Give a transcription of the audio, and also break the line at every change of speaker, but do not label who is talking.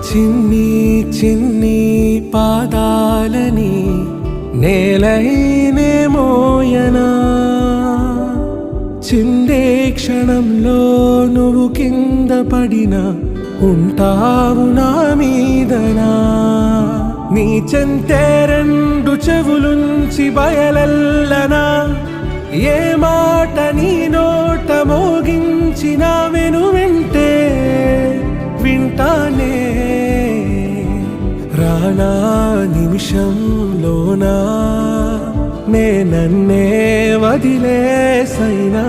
చిన్ని చిన్ని పాదాలని నేలైనే మోయనా, చిందే క్షణంలో నువ్వు కింద పడినా ఉంటావు నా మీదనా. నీ చెంతే రెండు చెవులుంచి బయలెల్లనా, ఏ మాట నీ నోట మోగించిన వెనువెంటే వింటానే. రానా నిమిషంలోనా నే నన్నే వదిలేసైనా.